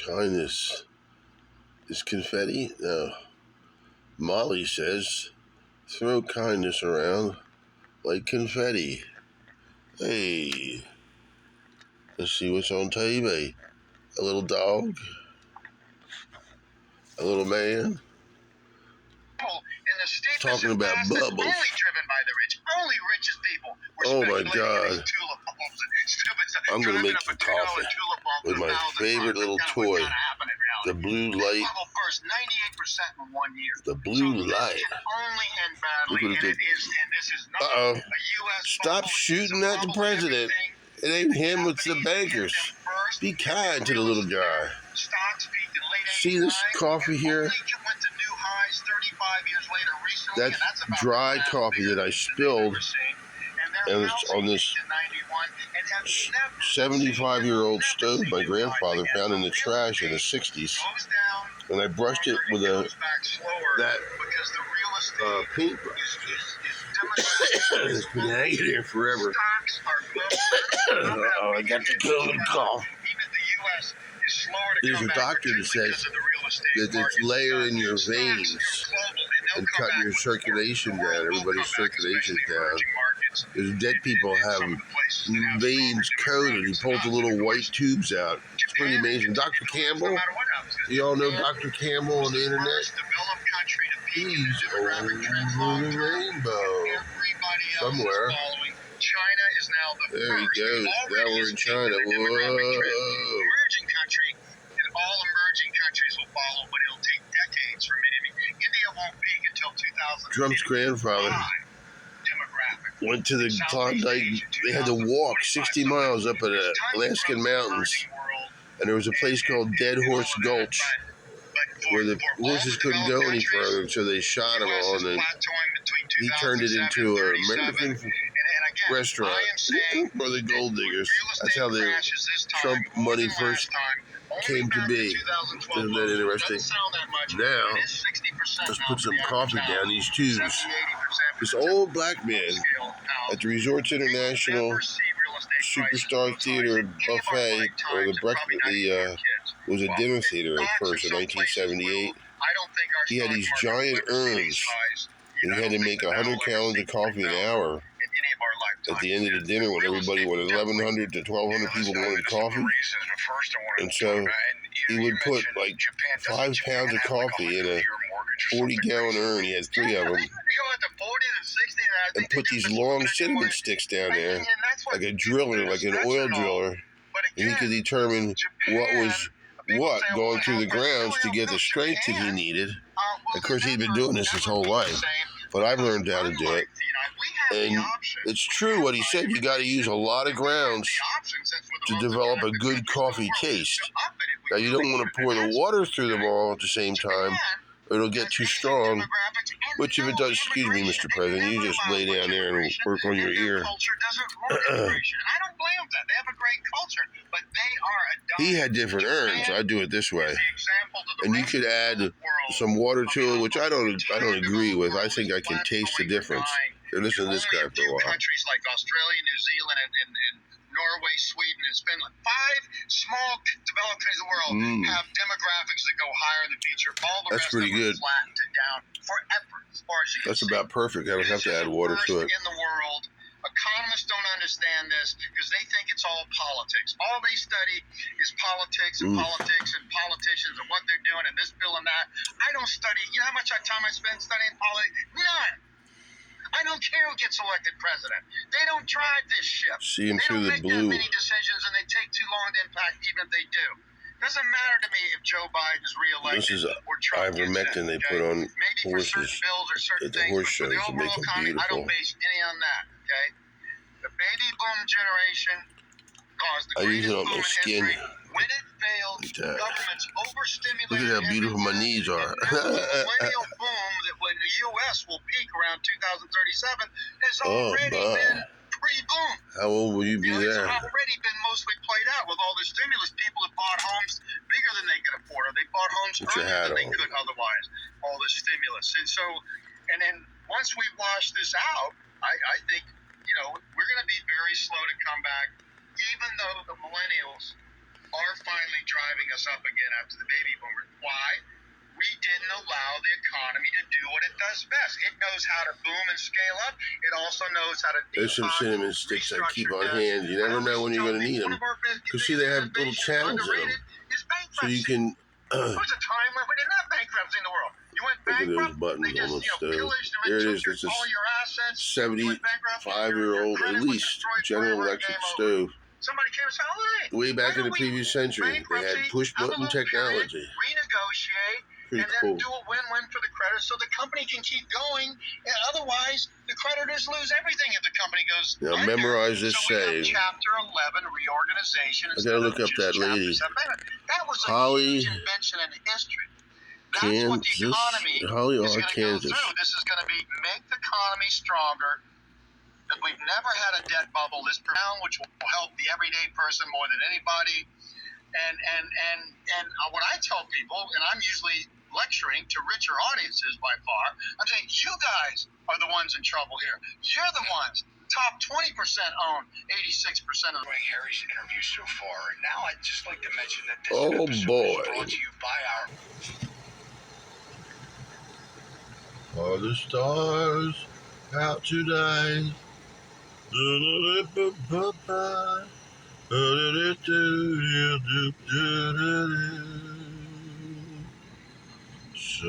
Kindness is confetti? No. Molly says, throw kindness around like confetti. Hey, let's see what's on TV. A little dog? A little man? Talking about bubbles. Only driven by the rich. Only richest people. Oh my God. I'm going to make some coffee with my favorite little toy, the blue light. The blue light. Look what it did. Uh-oh. Stop shooting at the president. It ain't him, it's the bankers. Be kind to the little guy. See this coffee here? That's dry coffee that I spilled, and it's on this 75-year-old stove my grandfather found in the trash in the 60s. And I brushed it with that paintbrush. It's been hanging there forever. Oh, I got the COVID cough. There's a doctor that says that it's layering your veins and cutting your circulation down, everybody's circulation's down. Because dead people have veins coated. He pulls the little white tubes out. It's pretty amazing. Dr. Campbell, you all know Dr. Campbell on the internet? He's over the rainbow somewhere. China is now the there he goes. Now we're in China. Whoa. Emerging country, and all emerging countries will follow, but it'll take decades for many. India won't peak until 2000. Trump's grandfather went to the Klondike. They had to walk 60 miles up in the Alaskan mountains, and there was a place called Dead Horse Gulch where the horses couldn't go any further, so they shot him on the. He turned it into an American restaurant for the gold diggers. That's how the Trump money first came to be. Isn't that interesting? Now, let's put some coffee down these tubes. This old black man at the Resorts International Superstar Theater Buffet, or the breakfast, was a dinner theater at first in 1978. He had these giant urns, and he had to make 100 gallons of coffee an hour. At the end of the dinner, when everybody, when 1,100 to 1,200 people wanted coffee, and so he would put like 5 pounds of coffee in a 40-gallon urn. He had 3 of them, and put these long cinnamon sticks down there, like a driller, like an oil driller, and he could determine what was what going through the grounds to get the strength that he needed. Of course, he'd been doing this his whole life, but I've learned how to do it. And it's true what he said. You got to use a lot of grounds to develop a good coffee taste. Now, you don't want to pour the water through them all at the same time, or it'll get too strong. Which, if it does, excuse me, Mr. President, you just lay down there and work on your ear. He had different urns. I do it this way, and you could add some water to it, which I don't agree with. I think I can taste the difference. Here, listen to this guy for a while. Countries like Australia, New Zealand, and Norway, Sweden, and Finland. 5 small developed countries of the world have demographics that go higher in the future. All the rest pretty good. Flat to down forever, as far as you can That's see. about perfect. I don't have to add water to it. In the world, economists don't understand this because they think it's all politics. All they study is politics and politics and politicians and what they're doing and this bill and that. I don't study. You know how much time I spend studying politics? None. I don't care who gets elected president. They don't drive this ship. See him they through don't the make blue. that many decisions, and they take too long to impact, even if they do. Doesn't matter to me if Joe Biden's reelected. This is or Trump ivermectin they put on horses bills or certain at the horse shows to make them beautiful. I don't base any on that. Okay, the baby boom generation caused the I use it greatest on my boom in skin. history. When it fails, governments overstimulate. Look at how beautiful my knees are. The millennial boom that when the U.S. will peak around 2037 has already been pre-boom. How old will you be there? It's already been mostly played out with all the stimulus. People have bought homes bigger than they could afford, or they bought homes earlier than they could otherwise. All the stimulus, and so, and then once we wash this out, I think we're going to be very slow to come back, even though the millennials are finally driving us up again after the baby boomers. Why? We didn't allow the economy to do what it does best. It knows how to boom and scale up. It also knows how to There's some cinnamon sticks I keep on hand. You never know when you're going to need them. Because see, they have little channels in them. So you can... There was a time when we didn't have bankruptcy in the world. You went Look at those bankrupt, buttons they just, on the stove. pillaged them There and it took is. This is all your assets. 75-year-old, at least, General Electric stove. Somebody came and said, "Oh, Way back in the previous century, they had push-button technology. Renegotiate, Pretty and then cool. do a win-win for the creditors so the company can keep going. And otherwise, the creditors lose everything if the company goes Now under. memorize this So we have saying. Chapter 11 reorganization. I gotta look up that lady. That was a Holly, huge invention in history. That's what the Kansas. economy Holly, is going to go Kansas. through. This is going to be make the economy stronger. That we've never had a debt bubble this profound, which will help the everyday person more than anybody. And what I tell people, and I'm usually lecturing to richer audiences by far, I'm saying you guys are the ones in trouble here. You're the ones. Top 20% own 86% of the Harry's interview so far. And now I'd just like to mention that this episode boy. is brought to you by Are the stars out tonight? So